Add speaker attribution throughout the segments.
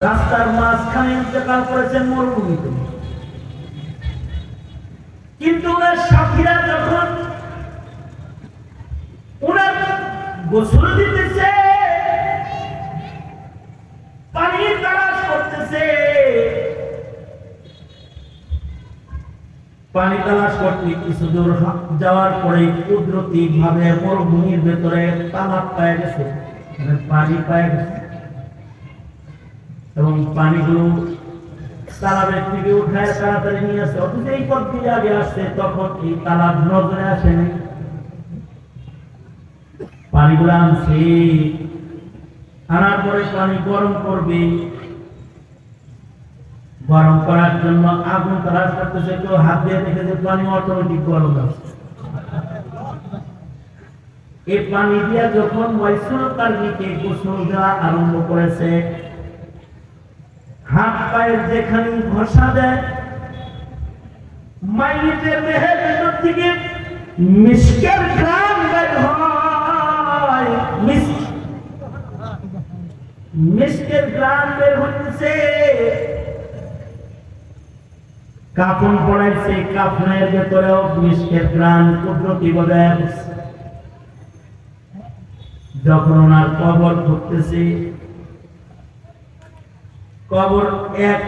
Speaker 1: রাস্তার মাঝখানে ইন্তেকাল করেছেন মরুভূমিতে। কিন্তু ওনার সাথীরা যখন ওনার গোসল দিতেছে, পানি তালাশ করতেছে, পানি তালাশ করতে কিছু দূর যাওয়ার পরে কুদরতি ভাবে মরুভূমির ভেতরে তালাব পায়ে গেছে, পানি পায়ে গেছে এবং পানিগুলো তালাবের থেকে উঠায় তাড়াতাড়ি নিয়ে আসছে। অথচ এই পথ দিয়ে আগে আসছে, তখন এই তালাব নজরে আসেনি। পানিগুলো আনছে, আনার পরে পানি গরম করবে, গরম করার জন্য আগুন তালাশ করতেছে। কেউ হাত দিয়ে দেখেছে পানি অটোমেটিক গরম আসছে। এই পানি দিয়া যখন ওয়াইসুল কারণীকে গোসল দেওয়া আরম্ভ করেছে, হাত পায়ের যেখানে ঘষা দেয়, মাইয়ের দেহের ভেতর থেকে মিষ্কের ঘ্রাণ বের হয়, মিষ্কের ঘ্রাণ বের হচ্ছে। কাফন পড়াইছে, কাফনের ভেতরেও মিষ্কের ঘ্রাণ কুদরতি ভাবে। যখন ওনার কবর করতেছে, কবর এক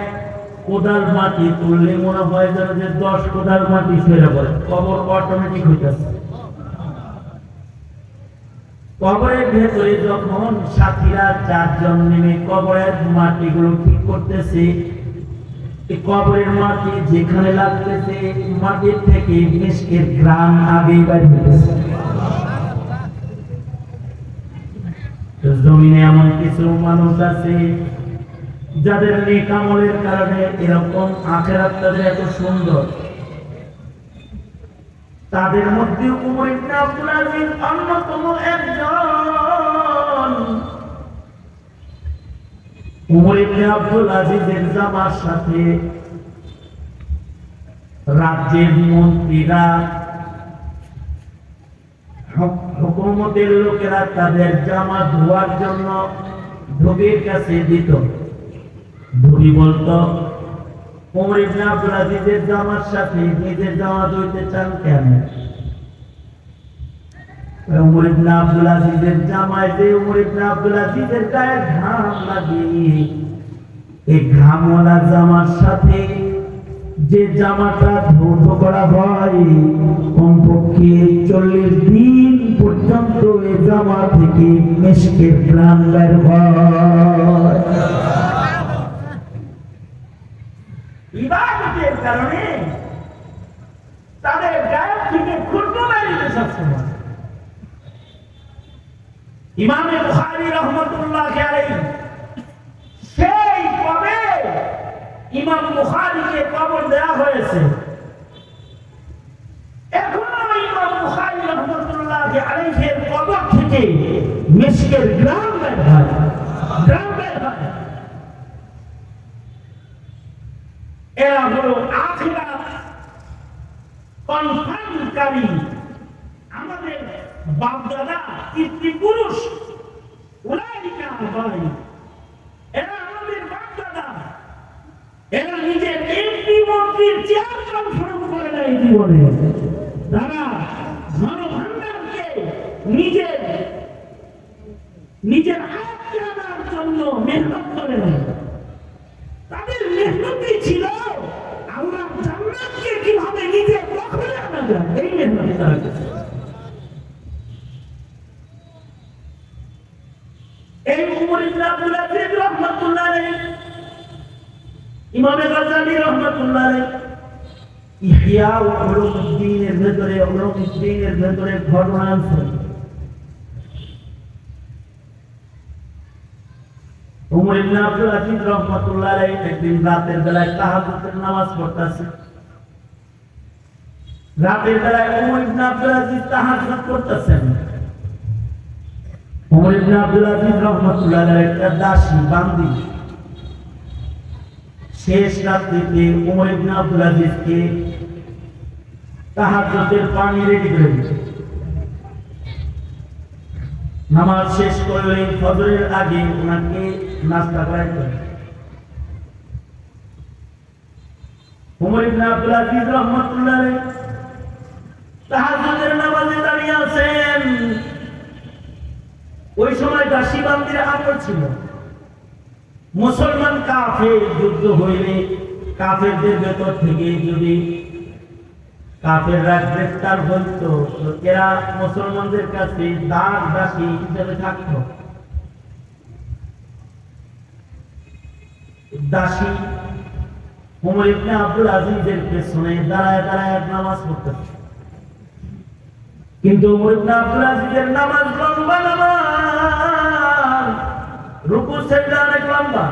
Speaker 1: কোদাল মাটি তুললে মনে হয় যেন যে 10 কোদাল মাটি ফেলে পড়ে, কবর অটোমেটিক হইতেছে। কবরের ভেতরে যখন সাথীরা 4 জন নেমে কবরের মাটিগুলো ঠিক করতেছে, কবরের মাটি যেখানে লাগতেছে মাটির থেকে মিষ্কের ঘ্রাণ আগে বের হইতেছে। জমিনে এমন কিছু মানুষ আছে যাদের নেক আমলের কারণে এরকম আখিরাত তাদের এত সুন্দর। তাদের মধ্যে উমর ইবনে আব্দুল আজিজ অন্যতম একজন। উমর ইবনে আব্দুল আজিজের জামার সাথে রাজ্যের মন্ত্রীরা, হুকুমতের লোকেরা তাদের জামা ধোয়ার জন্য ধোবির কাছে দিত। ধোবি বলতো, উমর ইবনে আব্দুল আজিজের জামার সাথে নিজের জামা ধুইতে চান কেন? উমর ইবনে আব্দুল আজিজের জামায় যে উমর ইবনে আব্দুল আজিজের গায়ে ঘাম লাগে, এই ঘামওয়ালা জামার সাথে যে জামাটা ধৌত করা হয়, কমপক্ষে 40 দিন পর্যন্ত এই জামা থেকে মিষ্কের ঘ্রাণ বের হয়। ইবাদতের কারণে তাদের গায়ে থেকে খুশবু বেরিয়ে সবসময়। ইমাম বুখারী রাহমাতুল্লাহি আলাইহি সেই কবে ইমাম বুখারীকে কবর দেওয়া হয়েছে, এখনো ইমাম বুখারী রাহমাতুল্লাহি আলাইহির কবর থেকে মিষ্কের ঘ্রাণ বের হয়, ঘ্রাণ বের হয়। এরা হলো আখিরাত কনফার্মকারী আমাদের বাপ-দাদা, পিতৃপুরুষ, উলাইকা আবাই। এরা আমাদের বাপ-দাদা, এরা নিজের এমপি মন্ত্রীর চেয়ার কনফার্ম করে নাই জীবনে। তারা ধনভাণ্ডারকে নিজের আয়ত্তে আনার জন্য মেহনত করে নাই। তাদের মেহনতই ছিল আল্লাহ জান্নাতকে কিভাবে নিজের দখলে আনা যায়, এই মেহনতই তারা করেছে। এই উমর ইবনে আব্দুল আজিজ রাহমাতুল্লাহ আলাইহি, ইমাম গাজ্জালী রাহমাতুল্লাহ আলাইহি ইহইয়া উলুমুদ্দিনের ভেতরে ঘটনা আছে। উমর ইবনে আব্দুল আজিজ রাহমাতুল্লাহ আলাইহি একদিন রাতের বেলায় তাহাজ্জুদের নামাজ পড়তেছে। রাতের বেলায় উমর ইবনে আব্দুল আজিজ তাহাজ্জুদ করতেছেন। উমর ইবনে আব্দুল আজিজ রাহমাতুল্লাহ আলাইহি একটা দাসী বান্দি শেষ রাত্রিতে উমর ইবনে আব্দুল আজিজকে তাহাজ্জুদের পানি রেডি করে দিয়েছে। নামাজ শেষ করলে ফজরের আগে ওনাকে নাস্তা করাইতে ওমর ইবনে আব্দুল আজিজ রাহমাতুল্লাহ আলাইহি তাহাজ্জুদের নামাজে দাঁড়িয়ে আছেন। ওই সময় দাসীবান্দির আমল ছিল। মুসলমান কাফের যুদ্ধ হইলে কাফেরদের ভেতর থেকে যদি কাফেররা গ্রেফতার হইত, তো এরা মুসলমানদের কাছে দাস দাসী হিসেবে থাকত। দাসী ওমর ইবনে আব্দুল আজিজের পেছনে দাঁড়ায় দাঁড়ায় নামাজ পড়তেছে। কিন্তু ওমর ইবনে আব্দুল আজিজের নামাজ লম্বা নামাজ, রুকু সেজদা অনেক লম্বা।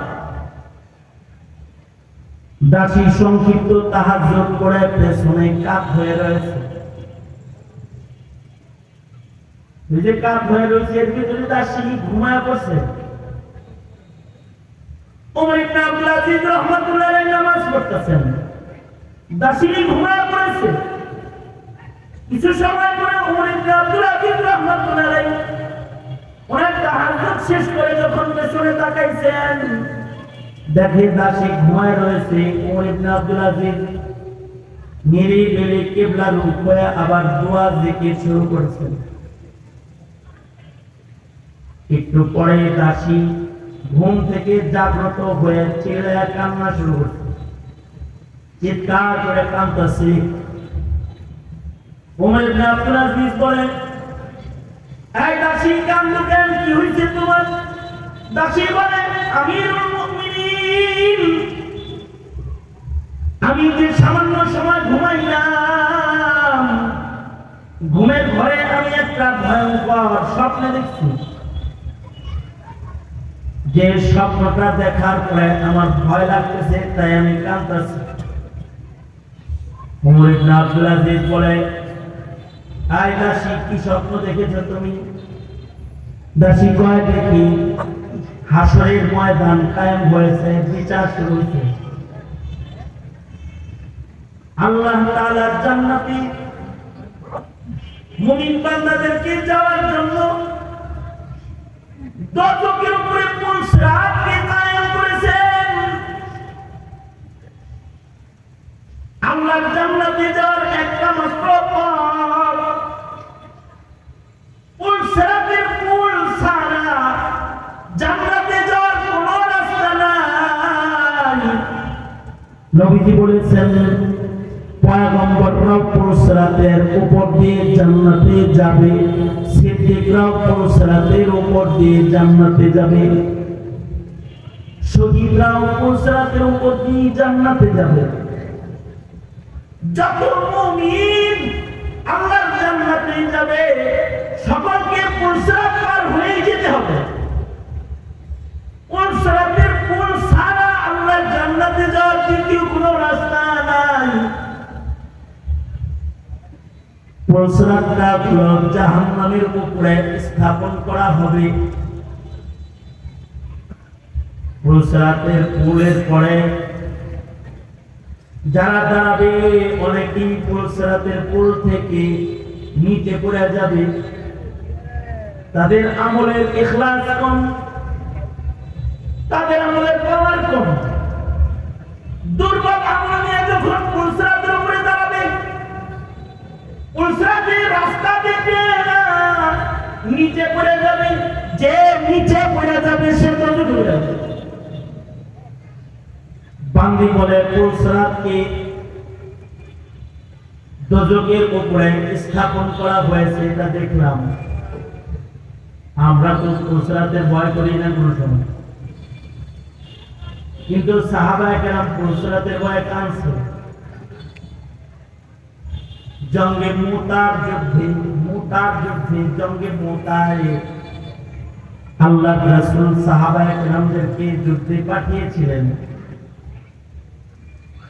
Speaker 1: দাসী সংক্ষিপ্ত তাহাজ্জুদ করে পেছনে কাত হয়ে রয়েছে। এই যে কাত হয়ে রয়েছে, এর ভিতরে দাসী ঘুমায় পড়ছে। ওমর ইবনে আব্দুল আজিজ রাহমাতুল্লাহ আলাইহি নামাজ পড়তেছেন, দাসী ঘুমায় পড়েছে। কিছু সময় পরে ওমর ইবনে আব্দুল আজিজ রাহমাতুল্লাহ আলাইহি ওনার তাহাজ্জুদ শেষ করে যখন পেছনে তাকাইছেন, দেখে দাসী ঘুমায় রয়েছে। ওমর ইবনে আব্দুল আজিজ নিরিবিলি কিবলার মুখ হয়ে আবার দোয়া জিকির শুরু করেছেন। একটু পরে দাসী ঘুম থেকে জাগ্রত হয়ে চিল্লায়া কান্না শুরু করছে, চিৎকার করে কাঁদতেছে। ওমর ইবনে আব্দুল আজিজ বলে, এই দাসী কান্দো কেন, কি হয়েছে তোমার? দাসী বলে, আমিরুল মুমিনিন, আমি যে সামান্য সময় ঘুমাইলাম, ঘুমের ঘরে আমি একটা ভয়ঙ্কর স্বপ্ন দেখছি। যে স্বপ্নটা দেখার পরে আমার ভয় লাগতেছে, তাই আমি কাঁদতেছি। ওমর ইবনে আব্দুল আজিজ বলে, আয় দাসী, কি স্বপ্ন দেখেছো তুমি? দাসী কয়, দেখি হাসরের ময়দান কায়েম হয়েছে, বিচার শুরু হয়েছে। আল্লাহ তাআলা জান্নাতি মুমিন বান্দাদেরকে যাওয়ার জন্য দোজখের উপরে পুলসিরাতকে কায়েম করেছেন। আল্লাহ জান্নাতে যাওয়ার একটা মাত্র পথ, পুলসিরাতের পুল ছাড়া জান্নাতে যাওয়ার কোনো রাস্তা নাই। নবীজি বলেছেন, পয়গম্বররাও পুলসিরাতের উপর দিয়ে জান্নাতে যাবে, সিদ্দিকরাও পুলসিরাতের উপর দিয়ে জান্নাতে যাবে, শহীদরাও পুলসিরাতের উপর দিয়ে জান্নাতে যাবে। যত মুমিন আল্লাহর জান্নাতে যাবে, সকলকে পুলসিরাত পার হয়ে যেতে হবে। পুলসিরাতের পুল ছাড়া আল্লাহর জান্নাতে যাওয়ার দ্বিতীয় কোনো রাস্তা নাই। পুলসিরাতটা জাহান্নামের উপরে স্থাপন করা হবে। পুলসিরাতের পুলের পরে যারা দাঁড়াবে, অনেকেই পুলসিরাতের পুল থেকে নিচে পড়ে যাবে। তাদের আমলের ইখলাস কম, তাদের আমলের পাওয়ার কম। দুর্বল আমল নিয়ে যখন পুলসিরাতের উপরে দাঁড়াবে, পুলসিরাতের রাস্তা দেখবে না, নিচে পড়ে যাবে। যে নিচে পড়ে যাবে সে দোজখে পড়ে যাবে। বান্দি বলে, পুলসিরাতকে দোজখের উপরে স্থাপন করা হয়েছে, এটা দেখলাম। আমরা তো পুলসিরাতের ভয় করি না কোনো সময়, কিন্তু সাহাবায়ে কেরাম পুলসিরাতের ভয়ে কাঁদছে। জঙ্গে মুতার যুদ্ধে জঙ্গে মুতায় আল্লাহর রাসূল সাহাবায়ে কেরামদেরকে যুদ্ধে পাঠিয়েছিলেন।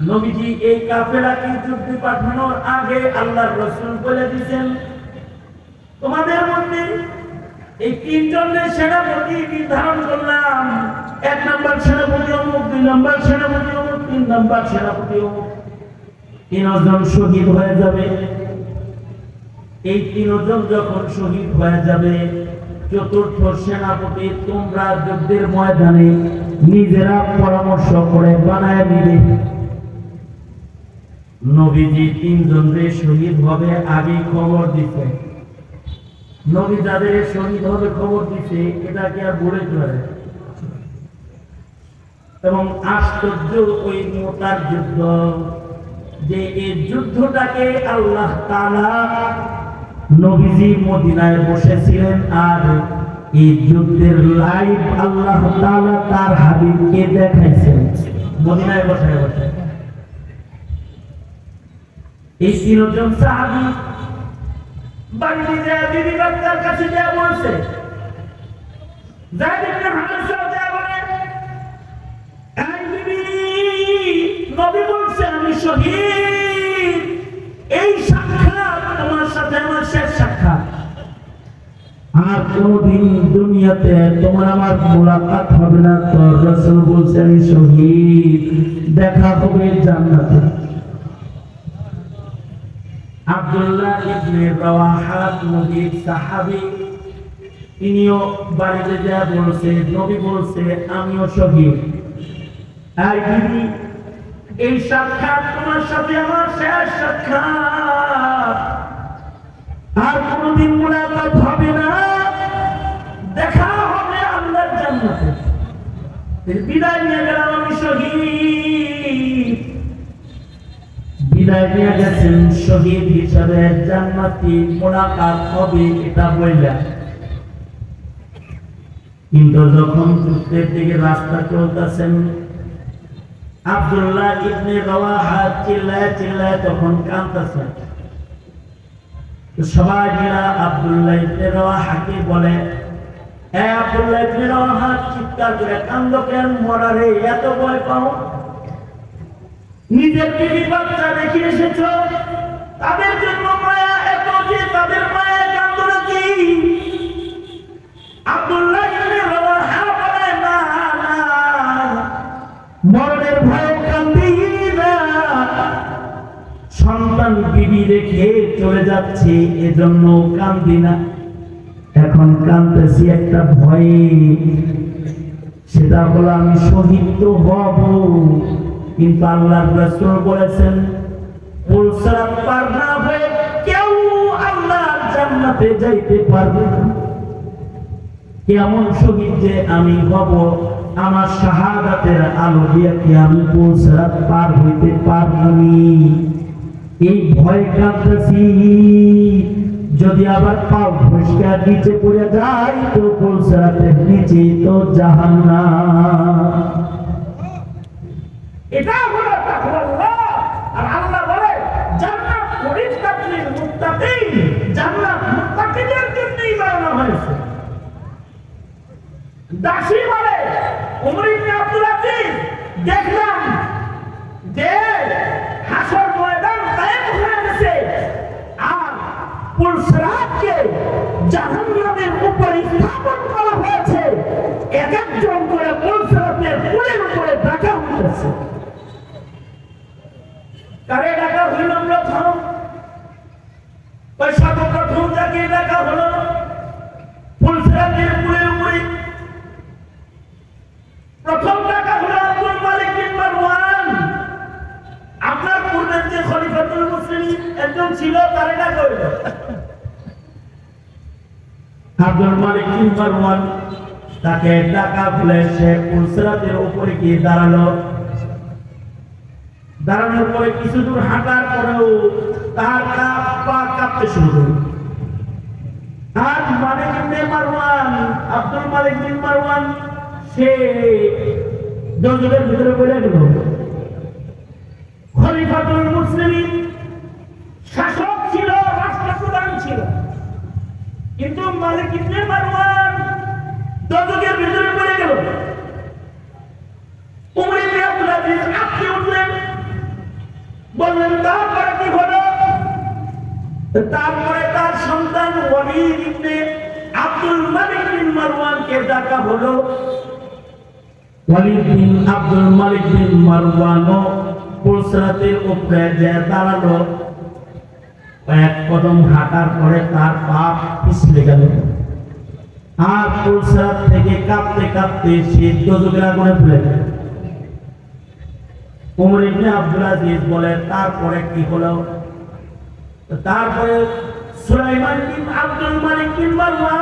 Speaker 1: নবীজি এই কাফেলাকে যুদ্ধে পাঠানোর আগে আল্লাহর রাসূল বলে দিয়েছেন, তোমাদের মধ্যে এই তিনজনের সেনাপতি নির্ধারণ করলাম। 1 নম্বর সেনাপতি অমুক, 2 নম্বর সেনাপতি অমুক, 3 নম্বর সেনাপতি অমুক। 3 জন শহীদ হয়ে যাবে। এই 3 জন যখন শহীদ হয়ে যাবে, চতুর্থ সেনাপতি তোমরা যুদ্ধের ময়দানে নিজেরা পরামর্শ করে বানায় নিবে। নবীজি তিনজন রে শহীদ হবে আগে খবর দিছে। নবী যাদের শহীদ হবে খবর দিছে এটা কি আর বলে চলে? এবং আশ্চর্য ওই মোতার যুদ্ধ, যে এই যুদ্ধটাকে আল্লাহ তাআলা নবীজি মদিনায় বসেছিলেন আর এই যুদ্ধের লাইভ আল্লাহ তাআলা তার হাবিবকে দেখাইছেন মদিনায় বসে বসে। এই তিনজন সাহাবী বাড়িতে যায় বিবি বাচ্চার কাছে যায় বলছে, যায়েদ ইবনে হারেসা যায় বলে, এই বিবি, নবী বলছে আমি শহীদ, এই সাক্ষাৎ তোমার সাথে আমার শেষ সাক্ষাৎ, আর কোনদিন দুনিয়াতে তোমার আমার মুলাকাত হবে না। তো রাসূল বলছে আমি শহীদ, দেখা হবে জান্নাতে। আব্দুল্লাহ ইবনে রাওয়াহা নবীর সাহাবী, তিনিও বাড়িতে যা বলছে, নবী বলছে আমিও শহীদ। আর বিবি, এই সাক্ষাৎ তোমার সাথে আমার শেষ সাক্ষাৎ, আর কোনদিন মুলাকাত হবে না, দেখা হবে আল্লাহর জান্নাতে। বিদায় নিয়ে গেলাম আমি শহীদ, বিদায় নিয়ে গেছেন শহীদ হিসাবে, জান্নাতি মুলাকাত হবে এটা বললেন। কিন্তু যখন যুদ্ধের দিকে রাস্তা চলতেছেন, আব্দুল্লাহ ইবনে রাওয়াহা চিল্লায় চিল্লায় তখন কাঁদতেছেন। সবাই মিলে আব্দুল্লাহ ইবনে রাওয়াহাকে বলে, এ আব্দুল্লাহ ইবনে রাওয়াহা, চিৎকার করে কান্দো কেন? মরারে এত ভয় পাও? নিজের বিবি বাচ্চা রেখে এসেছ, তাদের জন্য মায়া এত যে তাদের মায়া কান্দো নাকি? আব্দুল্লাহ ইবনে রাওয়াহা বলে, না না, মরণের ভয়ে কান্দি না, সন্তান বিবি রেখে চলে যাচ্ছে এজন্য কান্দি না, এখন কাঁদতেছি একটা ভয়ে, সেটা হলো আমি শহীদ তো হব, কিন্তু আল্লাহর রাসূল বলেছেন পুলসরাত পার না হয়ে কেউ আল্লাহর জান্নাতে যাইতে পারবে না। কেমন শহীদ যে আমি হব, আমার শাহাদাতের আলো দিয়ে কি আমি পুলসরাত পার হইতে পারবনি? এই ভয় কাঁদতেছি, যদি আবার পাও ফসকা নিচে পড়ে যায় তো পুলসরাতের নিচে তো জাহান্নাম। এটা হলো তাকওয়াল্লাহ। আর আল্লাহ বলে জান্নাত পরিষ্কার মুত্তাকিন, জান্নাত মুত্তাকিনদের জন্যই বানানো হয়েছে। দাসী বলে, ওমর ইবনে আব্দুল আজিজ, দেখলাম যে হাসর ময়দান কায়েম হয়ে গেছে আর পুলসরাতকে জাহান্নামের উপরে স্থাপন করা হয়েছে, এক একজন করে পুলসরাতের পুলের উপরে রাখা হয়েছে। কারে ডাকা হইল প্রথম? সর্বপ্রথম যাকে ডাকা হলো পুলসরাতের পুলের উপরে প্রথম ডাকা হলো আব্দুল মালিক বিন মারওয়ান। আপনার পূর্বের যে খলিফাতুল মুসলিমিন একজন ছিল, তারে ডাকা হইল আব্দুল মালিক বিন মারওয়ান। তাকে ডাকা হলে সে পুলসরাতের উপরে গিয়ে দাঁড়ালো। দাঁড়ানোর পরে কিছু দূর হাঁটার পরেও তার পা কাঁপতে শুরু করল। আর মালিক ইবনে মারওয়ান, আব্দুল মালিক বিন মারওয়ান, সে দোজখের ভিতরে পড়ে গেল। খলিফাতুল মুসলিমিন শাসক ছিল, রাষ্ট্রপ্রধান ছিল, কিন্তু মালিক ইবনে মারওয়ান দোজখের ভিতরে পড়ে গেল। ওমর ইবনে আব্দুল আজিজ আপনি উঠলেন, বললেন তারপরে কি হলো? তারপরে তার সন্তান ওয়ালিদ ইবনে আব্দুল মালিক বিন মারওয়ানকে ডাকা হলো। ওয়ালিদ বিন আব্দুল মালিক বিন মারওয়ানও পুলসরাতের উপরে যে দাঁড়ালো। এক কদম হাঁটার পরে তার পা পিছলে গেল আর পুলসরাত থেকে কাঁপতে কাঁপতে সে দোজখের আগুনে পড়ে গেল। ওমর ইবনে আব্দুল আজিজ বলে তারপরে কি হলো? তারপরে সুলাইমান বিন আব্দুল মালিক বিন মারওয়ান